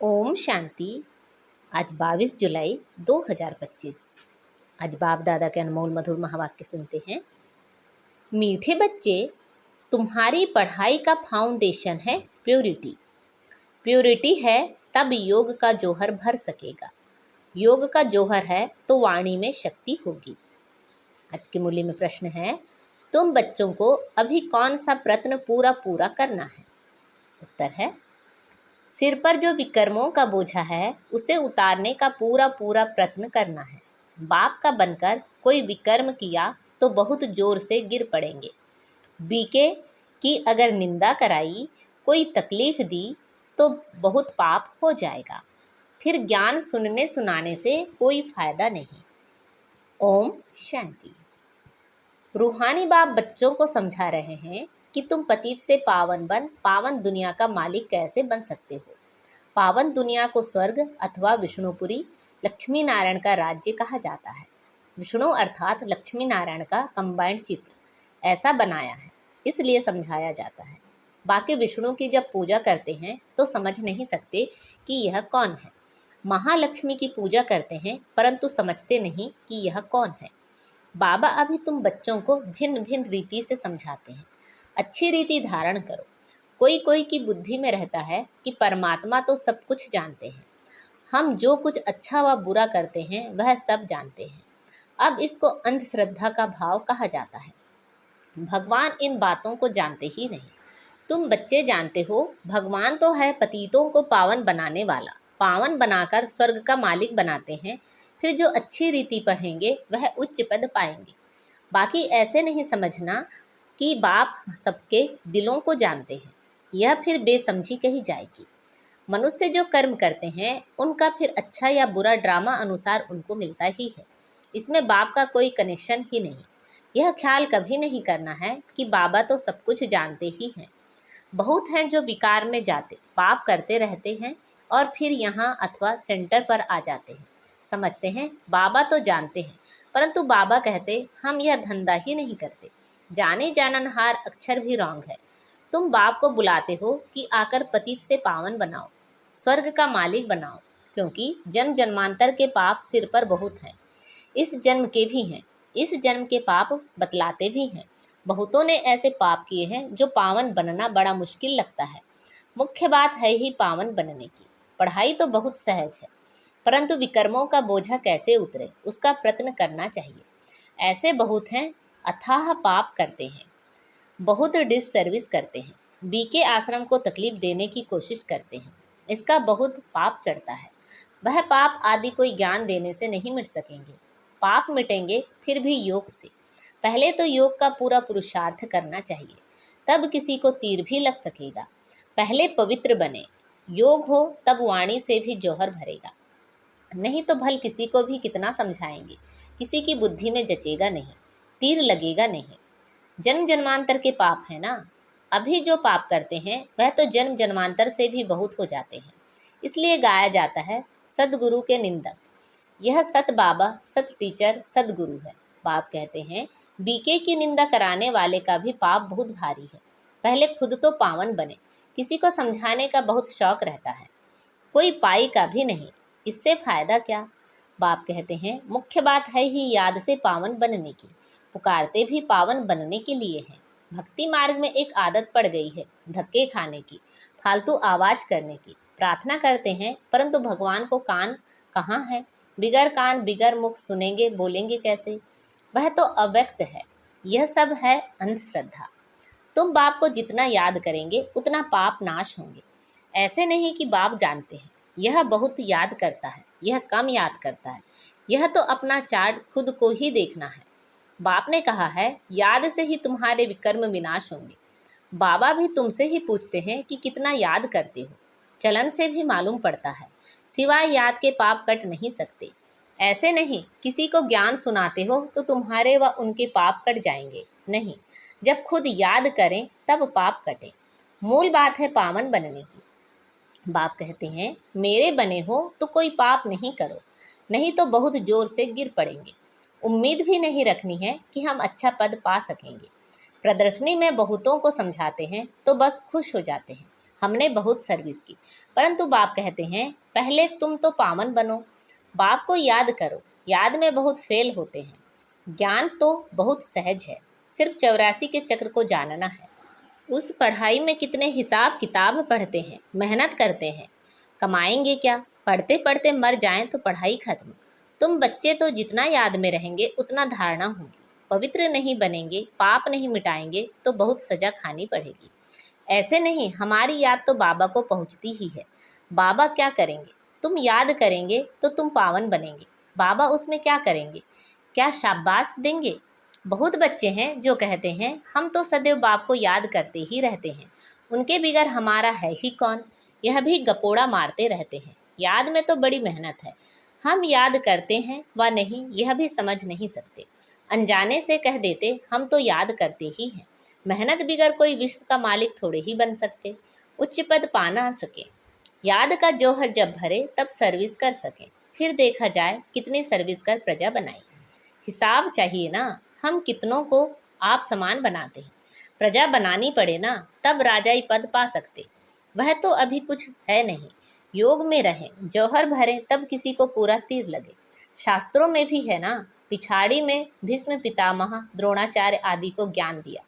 ओम शांति। आज 22 जुलाई 2025। आज बाप दादा के अनमोल मधुर महावाक्य सुनते हैं। मीठे बच्चे, तुम्हारी पढ़ाई का फाउंडेशन है प्योरिटी। प्योरिटी है तब योग का जौहर भर सकेगा। योग का जौहर है तो वाणी में शक्ति होगी। आज के मूल्य में प्रश्न है, तुम बच्चों को अभी कौन सा प्रश्न पूरा पूरा करना है? उत्तर है, सिर पर जो विकर्मों का बोझा है उसे उतारने का पूरा पूरा प्रयत्न करना है। बाप का बनकर कोई विकर्म किया तो बहुत जोर से गिर पड़ेंगे। बीके की अगर निंदा कराई, कोई तकलीफ दी तो बहुत पाप हो जाएगा। फिर ज्ञान सुनने सुनाने से कोई फायदा नहीं। ओम शांति। रूहानी बाप बच्चों को समझा रहे हैं कि तुम पतित से पावन बन पावन दुनिया का मालिक कैसे बन सकते हो। पावन दुनिया को स्वर्ग अथवा विष्णुपुरी लक्ष्मी नारायण का राज्य कहा जाता है। विष्णु अर्थात लक्ष्मी नारायण का कंबाइंड चित्र ऐसा बनाया है, इसलिए समझाया जाता है। बाकी विष्णु की जब पूजा करते हैं तो समझ नहीं सकते कि यह कौन है। महालक्ष्मी की पूजा करते हैं परंतु समझते नहीं कि यह कौन है। बाबा अभी तुम बच्चों को भिन्न भिन्न रीति से समझाते हैं। अच्छी रीति धारण करो। कोई कोई की बुद्धि में रहता है कि परमात्मा तो सब कुछ जानते हैं, हम जो कुछ अच्छा व बुरा करते हैं वह सब जानते हैं। अब इसको अंधश्रद्धा का भाव कहा जाता है। भगवान इन बातों को जानते ही नहीं। तुम बच्चे जानते हो भगवान तो है पतितों को पावन बनाने वाला, पावन बनाकर स्वर्ग का मालिक बनाते हैं। फिर जो अच्छी रीति पढ़ेंगे वह उच्च पद पाएंगे। बाकी ऐसे नहीं समझना कि बाप सबके दिलों को जानते हैं, यह फिर बेसमझी कही जाएगी। मनुष्य जो कर्म करते हैं उनका फिर अच्छा या बुरा ड्रामा अनुसार उनको मिलता ही है। इसमें बाप का कोई कनेक्शन ही नहीं। यह ख्याल कभी नहीं करना है कि बाबा तो सब कुछ जानते ही हैं। बहुत हैं जो विकार में जाते पाप करते रहते हैं और फिर यहाँ अथवा सेंटर पर आ जाते हैं। समझते हैं बाबा तो जानते हैं, परंतु बाबा कहते हम यह धंधा ही नहीं करते। जाने जाननहार अक्षर भी रॉन्ग है। तुम बाप को बुलाते हो कि आकर पतित से पावन बनाओ, स्वर्ग का मालिक बनाओ, क्योंकि जन्म जन्मांतर के पाप सिर पर बहुत हैं। इस जन्म के भी हैं, इस जन्म के पाप बतलाते भी हैं। बहुतों ने ऐसे पाप किए हैं जो पावन बनना बड़ा मुश्किल लगता है। मुख्य बात है ही पावन बनने की। पढ़ाई तो बहुत सहज है, परंतु विकर्मों का बोझा कैसे उतरे उसका प्रयत्न करना चाहिए। ऐसे बहुत हैं अथाह पाप करते हैं, बहुत डिससर्विस करते हैं, बीके आश्रम को तकलीफ देने की कोशिश करते हैं। इसका बहुत पाप चढ़ता है। वह पाप आदि कोई ज्ञान देने से नहीं मिट सकेंगे। पाप मिटेंगे फिर भी योग से। पहले तो योग का पूरा पुरुषार्थ करना चाहिए, तब किसी को तीर भी लग सकेगा। पहले पवित्र बने, योग हो तब वाणी से भी जौहर भरेगा। नहीं तो भल किसी को भी कितना समझाएंगे, किसी की बुद्धि में जचेगा नहीं, तीर लगेगा नहीं। जन्म जन्मांतर के पाप है ना। अभी जो पाप करते हैं वह तो जन्म जन्मांतर से भी बहुत हो जाते हैं। इसलिए गाया जाता है सदगुरु के निंदक। यह सत बाबा, सत टीचर, सदगुरु है। बाप कहते हैं बीके की निंदा कराने वाले का भी पाप बहुत भारी है। पहले खुद तो पावन बने। किसी को समझाने का बहुत शौक रहता है, कोई पाई का भी नहीं, इससे फायदा क्या? बाप कहते हैं मुख्य बात है ही याद से पावन बनने की। पुकारते भी पावन बनने के लिए हैं। भक्ति मार्ग में एक आदत पड़ गई है धक्के खाने की, फालतू आवाज करने की। प्रार्थना करते हैं परंतु भगवान को कान कहाँ है? बिगर कान बिगर मुख सुनेंगे बोलेंगे कैसे? वह तो अव्यक्त है। यह सब है अंधश्रद्धा। तुम बाप को जितना याद करेंगे उतना पाप नाश होंगे। ऐसे नहीं कि बाप जानते हैं, यह बहुत याद करता है, यह कम याद करता है। यह तो अपना चार्ट खुद को ही देखना है। बाप ने कहा है याद से ही तुम्हारे विकर्म विनाश होंगे। बाबा भी तुमसे ही पूछते हैं कि कितना याद करते हो। चलन से भी मालूम पड़ता है, सिवाय याद के पाप कट नहीं सकते। ऐसे नहीं किसी को ज्ञान सुनाते हो तो तुम्हारे व उनके पाप कट जाएंगे, नहीं। जब खुद याद करें तब पाप कटे। मूल बात है पावन बनने की। बाप कहते हैं मेरे बने हो तो कोई पाप नहीं करो, नहीं तो बहुत जोर से गिर पड़ेंगे। उम्मीद भी नहीं रखनी है कि हम अच्छा पद पा सकेंगे। प्रदर्शनी में बहुतों को समझाते हैं तो बस खुश हो जाते हैं, हमने बहुत सर्विस की, परंतु बाप कहते हैं पहले तुम तो पावन बनो, बाप को याद करो। याद में बहुत फेल होते हैं। ज्ञान तो बहुत सहज है, सिर्फ 84 के चक्र को जानना है। उस पढ़ाई में कितने हिसाब किताब पढ़ते हैं, मेहनत करते हैं, कमाएंगे क्या? पढ़ते पढ़ते मर जाएं तो पढ़ाई खत्म। तुम बच्चे तो जितना याद में रहेंगे उतना धारणा होगी। पवित्र नहीं बनेंगे, पाप नहीं मिटाएंगे तो बहुत सजा खानी पड़ेगी। ऐसे नहीं, हमारी याद तो बाबा को पहुंचती ही है। बाबा क्या करेंगे? तुम याद करेंगे तो तुम पावन बनेंगे। बाबा उसमें क्या करेंगे? क्या शाबाश देंगे? बहुत बच्चे हैं जो कहते हैं हम तो सदैव बाप को याद करते ही रहते हैं, उनके बिगर हमारा है ही कौन। यह भी गपोड़ा मारते रहते हैं। याद में तो बड़ी मेहनत है, हम याद करते हैं व नहीं यह भी समझ नहीं सकते। अनजाने से कह देते हम तो याद करते ही हैं। मेहनत बिगर कोई विश्व का मालिक थोड़े ही बन सकते, उच्च पद पा ना सके। याद का जौहर जब भरे तब सर्विस कर सके, फिर देखा जाए कितनी सर्विस कर प्रजा बनाई। हिसाब चाहिए ना, हम कितनों को आप समान बनाते हैं। प्रजा बनानी पड़े ना, तब राजाई पद पा सकते। वह तो अभी कुछ है नहीं। योग में रहें, जौहर भरें, तब किसी को पूरा तीर लगे। शास्त्रों में भी है ना, पिछाड़ी में भीष्म पितामह द्रोणाचार्य आदि को ज्ञान दिया।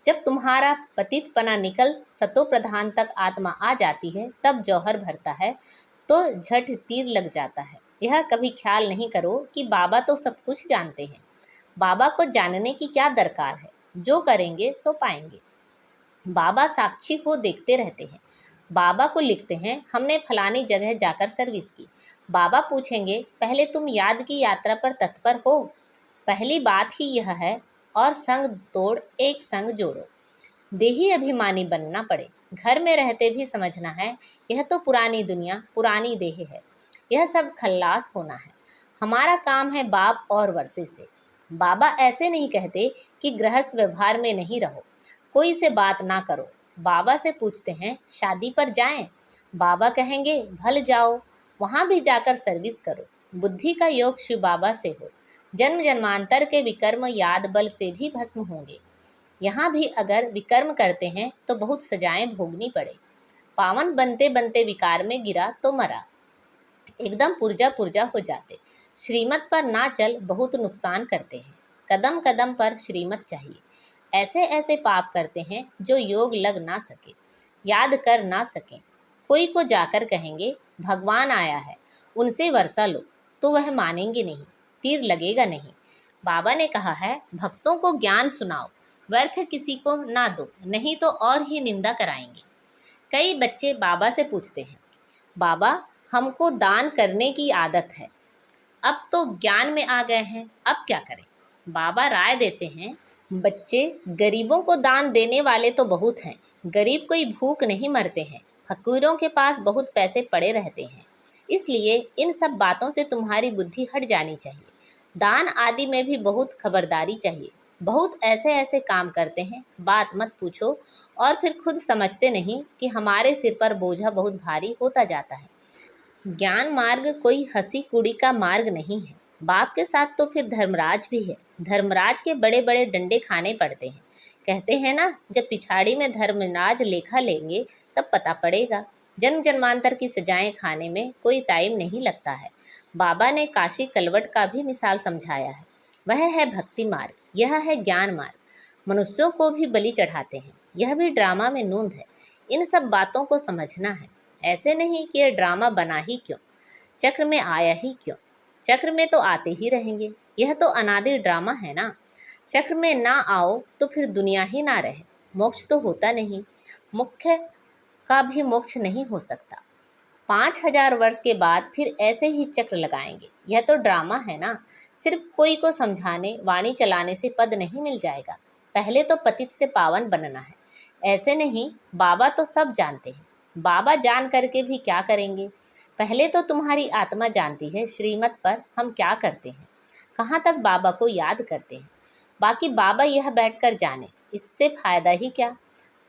जब तुम्हारा पतितपना निकल सतो प्रधान तक आत्मा आ जाती है, तब जौहर भरता है तो झट तीर लग जाता है। यह कभी ख्याल नहीं करो कि बाबा तो सब कुछ जानते हैं। बाबा को जानने की क्या दरकार है? जो करेंगे सो पाएंगे। बाबा साक्षी हो देखते रहते हैं। बाबा को लिखते हैं हमने फलानी जगह जाकर सर्विस की। बाबा पूछेंगे पहले तुम याद की यात्रा पर तत्पर हो? पहली बात ही यह है, और संग तोड़ एक संग जोड़ो। देही अभिमानी बनना पड़े। घर में रहते भी समझना है यह तो पुरानी दुनिया पुरानी देह है, यह सब खल्लास होना है। हमारा काम है बाप और वर्षे से। बाबा ऐसे नहीं कहते कि गृहस्थ व्यवहार में नहीं रहो, कोई से बात ना करो। बाबा से पूछते हैं शादी पर जाएं? बाबा कहेंगे भल जाओ, वहाँ भी जाकर सर्विस करो। बुद्धि का योग शिव बाबा से हो। जन्म जन्मांतर के विकर्म याद बल से भी भस्म होंगे। यहाँ भी अगर विकर्म करते हैं तो बहुत सजाएं भोगनी पड़े। पावन बनते बनते विकार में गिरा तो मरा, एकदम पुर्जा पुर्जा हो जाते। श्रीमत पर ना चल बहुत नुकसान करते हैं। कदम कदम पर श्रीमत चाहिए। ऐसे ऐसे पाप करते हैं जो योग लग ना सके, याद कर ना सकें। कोई को जाकर कहेंगे भगवान आया है, उनसे वर्षा लो, तो वह मानेंगे नहीं, तीर लगेगा नहीं। बाबा ने कहा है भक्तों को ज्ञान सुनाओ, व्यर्थ किसी को ना दो, नहीं तो और ही निंदा कराएंगे। कई बच्चे बाबा से पूछते हैं बाबा हमको दान करने की आदत है, अब तो ज्ञान में आ गए हैं, अब क्या करें? बाबा राय देते हैं बच्चे गरीबों को दान देने वाले तो बहुत हैं, गरीब कोई भूख नहीं मरते हैं। फकीरों के पास बहुत पैसे पड़े रहते हैं, इसलिए इन सब बातों से तुम्हारी बुद्धि हट जानी चाहिए। दान आदि में भी बहुत खबरदारी चाहिए। बहुत ऐसे ऐसे काम करते हैं, बात मत पूछो, और फिर खुद समझते नहीं कि हमारे सिर पर बोझा बहुत भारी होता जाता है। ज्ञान मार्ग कोई हंसी कुड़ी का मार्ग नहीं है। बाप के साथ तो फिर धर्मराज भी है। धर्मराज के बड़े बड़े डंडे खाने पड़ते हैं। कहते हैं ना, जब पिछाड़ी में धर्मराज लेखा लेंगे तब पता पड़ेगा। जन्म जन्मांतर की सजाएं खाने में कोई टाइम नहीं लगता है। बाबा ने काशी कलवट का भी मिसाल समझाया है। वह है भक्ति मार्ग, यह है ज्ञान मार्ग। मनुष्यों को भी बलि चढ़ाते हैं, यह भी ड्रामा में नूंद है। इन सब बातों को समझना है। ऐसे नहीं कि यह ड्रामा बना ही क्यों, चक्र में आया ही क्यों। चक्र में तो आते ही रहेंगे, यह तो अनादि ड्रामा है ना। चक्र में ना आओ तो फिर दुनिया ही ना रहे, मोक्ष तो होता नहीं, मुख्य का भी मोक्ष नहीं हो सकता। 5000 वर्ष के बाद फिर ऐसे ही चक्र लगाएंगे। यह तो ड्रामा है ना। सिर्फ कोई को समझाने वाणी चलाने से पद नहीं मिल जाएगा, पहले तो पतित से पावन बनना है। ऐसे नहीं, बाबा तो सब जानते हैं। बाबा जान करके भी क्या करेंगे? पहले तो तुम्हारी आत्मा जानती है श्रीमत पर हम क्या करते हैं, कहाँ तक बाबा को याद करते हैं। बाकी बाबा यह बैठकर जाने, इससे फायदा ही क्या।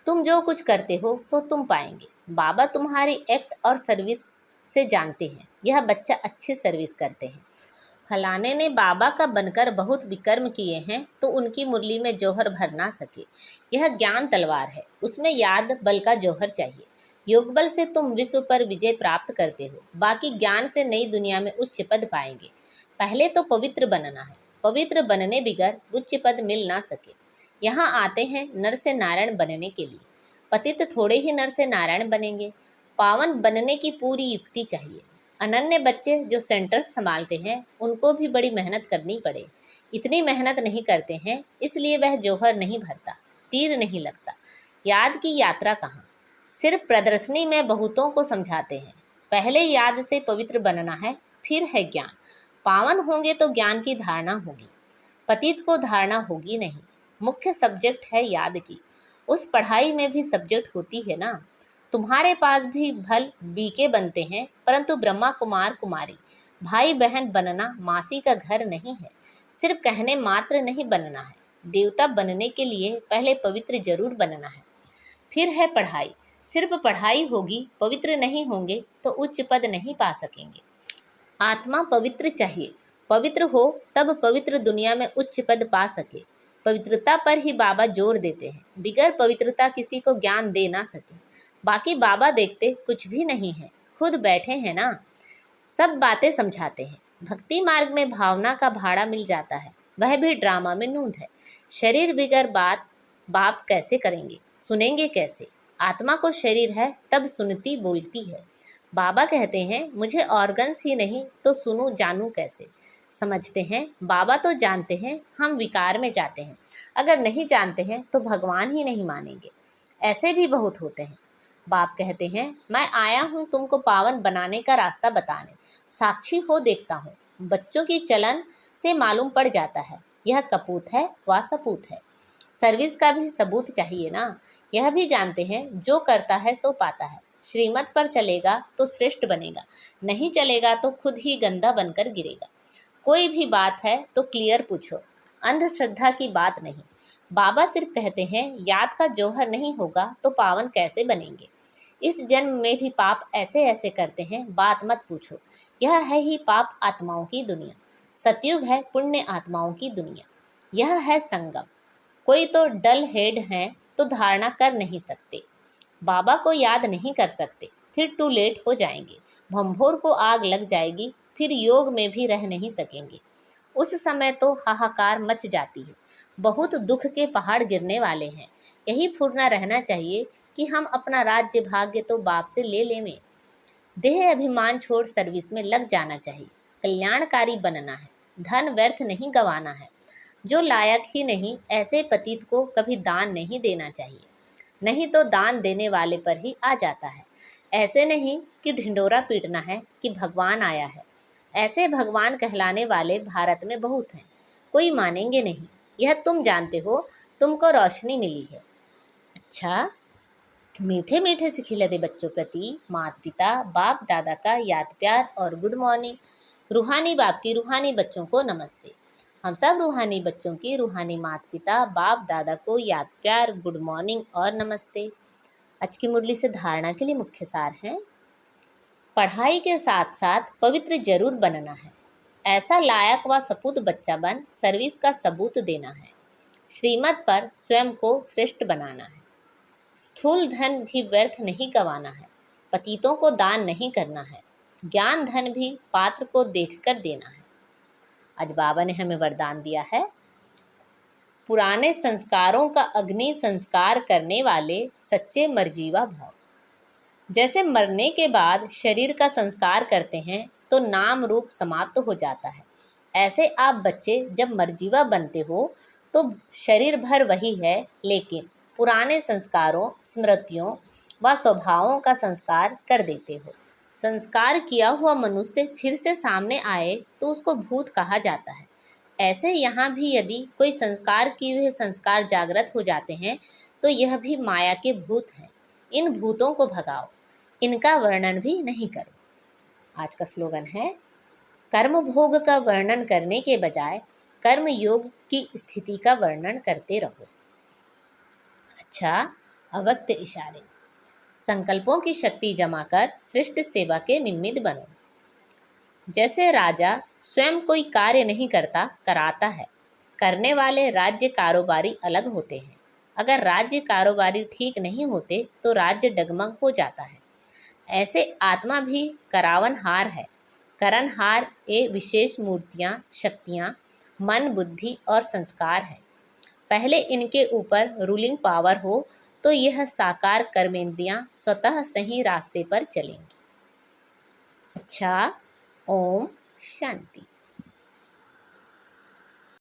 तुम जो कुछ करते हो सो तुम पाएंगे। बाबा तुम्हारी एक्ट और सर्विस से जानते हैं यह बच्चा अच्छी सर्विस करते हैं। फलाने ने बाबा का बनकर बहुत विकर्म किए हैं तो उनकी मुरली में जौहर भर ना सके। यह ज्ञान तलवार है, उसमें याद बल का जौहर चाहिए। योग बल से तुम विश्व पर विजय प्राप्त करते हो, बाकी ज्ञान से नई दुनिया में उच्च पद पाएंगे। पहले तो पवित्र बनना है, पवित्र बनने बिगर उच्च पद मिल ना सके। यहाँ आते हैं नर से नारायण बनने के लिए। पतित थोड़े ही नर से नारायण बनेंगे, पावन बनने की पूरी युक्ति चाहिए। अनन्य बच्चे जो सेंटर्स संभालते हैं उनको भी बड़ी मेहनत करनी पड़े। इतनी मेहनत नहीं करते हैं, इसलिए वह जौहर नहीं भरता, तीर नहीं लगता। याद की यात्रा कहाँ, सिर्फ प्रदर्शनी में बहुतों को समझाते हैं। पहले याद से पवित्र बनना है, फिर है ज्ञान। पावन होंगे तो ज्ञान की धारणा होगी, पतित को धारणा होगी नहीं। मुख्य सब्जेक्ट है याद की, उस पढ़ाई में भी सब्जेक्ट होती है ना। तुम्हारे पास भी भल बीके बनते हैं, परंतु ब्रह्मा कुमार कुमारी भाई बहन बनना मासी का घर नहीं है। सिर्फ कहने मात्र नहीं बनना है, देवता बनने के लिए पहले पवित्र जरूर बनना है। फिर है पढ़ाई, सिर्फ पढ़ाई होगी, पवित्र नहीं होंगे तो उच्च पद नहीं पा सकेंगे। आत्मा पवित्र चाहिए, पवित्र हो तब पवित्र दुनिया में उच्च पद पा सके। पवित्रता पर ही बाबा जोर देते हैं, बिगर पवित्रता किसी को ज्ञान दे ना सके। बाकी बाबा देखते कुछ भी नहीं है, खुद बैठे हैं ना, सब बातें समझाते हैं। भक्ति मार्ग में भावना का भाड़ा मिल जाता है, वह भी ड्रामा में नूंद है। शरीर बिगर बाप कैसे करेंगे, सुनेंगे कैसे। आत्मा को शरीर है तब सुनती बोलती है। बाबा कहते हैं मुझे ऑर्गन्स ही नहीं तो सुनूं जानूं कैसे। समझते हैं बाबा तो जानते हैं, हम विकार में जाते हैं। अगर नहीं जानते हैं तो भगवान ही नहीं मानेंगे। ऐसे भी बहुत होते हैं। बाप कहते हैं मैं आया हूँ तुमको पावन बनाने का रास्ता बताने, साक्षी हो देखता हूँ। बच्चों की चलन से मालूम पड़ जाता है यह कपूत है व सपूत है। सर्विस का भी सबूत चाहिए ना। यह भी जानते हैं जो करता है सो पाता है। श्रीमत पर चलेगा तो श्रेष्ठ बनेगा, नहीं चलेगा तो खुद ही गंदा बनकर गिरेगा। कोई भी बात है तो क्लियर पूछो, अंधश्रद्धा की बात नहीं। बाबा सिर्फ कहते हैं याद का जौहर नहीं होगा तो पावन कैसे बनेंगे। इस जन्म में भी पाप ऐसे ऐसे करते हैं, बात मत पूछो। यह है ही पाप आत्माओं की दुनिया, सतयुग है पुण्य आत्माओं की दुनिया। यह है संगम। कोई तो डल हेड हैं तो धारणा कर नहीं सकते, बाबा को याद नहीं कर सकते, फिर टू लेट हो जाएंगे। भंभोर को आग लग जाएगी, फिर योग में भी रह नहीं सकेंगे। उस समय तो हाहाकार मच जाती है, बहुत दुख के पहाड़ गिरने वाले हैं। यही फुरना रहना चाहिए कि हम अपना राज्य भाग्य तो बाप से ले लें। देह अभिमान छोड़ सर्विस में लग जाना चाहिए। कल्याणकारी बनना है, धन व्यर्थ नहीं गंवाना है। जो लायक ही नहीं ऐसे पतित को कभी दान नहीं देना चाहिए, नहीं तो दान देने वाले पर ही आ जाता है। ऐसे नहीं कि ढिंडोरा पीटना है कि भगवान आया है। ऐसे भगवान कहलाने वाले भारत में बहुत हैं, कोई मानेंगे नहीं। यह तुम जानते हो, तुमको रोशनी मिली है। अच्छा, मीठे मीठे से खिलते बच्चों प्रति माता पिता बाप दादा का याद प्यार और गुड मॉर्निंग। रूहानी बाप की रूहानी बच्चों को नमस्ते। हम सब रूहानी बच्चों की रूहानी माता पिता बाप दादा को याद प्यार गुड मॉर्निंग और नमस्ते। आज की मुरली से धारणा के लिए मुख्य सार हैं, पढ़ाई के साथ साथ पवित्र जरूर बनना है। ऐसा लायक व सपूत बच्चा बन सर्विस का सबूत देना है। श्रीमत पर स्वयं को श्रेष्ठ बनाना है। स्थूल धन भी व्यर्थ नहीं गंवाना है, पतितों को दान नहीं करना है। ज्ञान धन भी पात्र को देखकर देना है। आज बाबा ने हमें वरदान दिया है, पुराने संस्कारों का अग्नि संस्कार करने वाले सच्चे मरजीवा भाव। जैसे मरने के बाद शरीर का संस्कार करते हैं तो नाम रूप समाप्त हो जाता है, ऐसे आप बच्चे जब मरजीवा बनते हो तो शरीर भर वही है, लेकिन पुराने संस्कारों स्मृतियों व स्वभावों का संस्कार कर देते हो। संस्कार किया हुआ मनुष्य फिर से सामने आए तो उसको भूत कहा जाता है। ऐसे यहाँ भी यदि कोई संस्कार किए हुए संस्कार जागृत हो जाते हैं तो यह भी माया के भूत हैं। इन भूतों को भगाओ, इनका वर्णन भी नहीं करो। आज का स्लोगन है, कर्म भोग का वर्णन करने के बजाय कर्म योग की स्थिति का वर्णन करते रहो। अच्छा, अव्यक्त इशारे। संकल्पों की शक्ति जमा कर श्रेष्ठ सेवा के निमित्त बनो। जैसे राजा स्वयं कोई कार्य नहीं करता, कराता है। करने वाले राज्य कारोबारी अलग होते हैं। अगर राज्य कारोबारी ठीक नहीं होते तो राज्य डगमग हो जाता है। ऐसे आत्मा भी करावनहार है। करणहार ये विशेष मूर्तियाँ, शक्तियाँ, मन, बुद्धि और संस्कार है। पहले इनके ऊपर रूलिंग पावर हो तो यह साकार कर्मेंद्रियाँ स्वतः सही रास्ते पर चलेंगी। अच्छा, ओम शांति।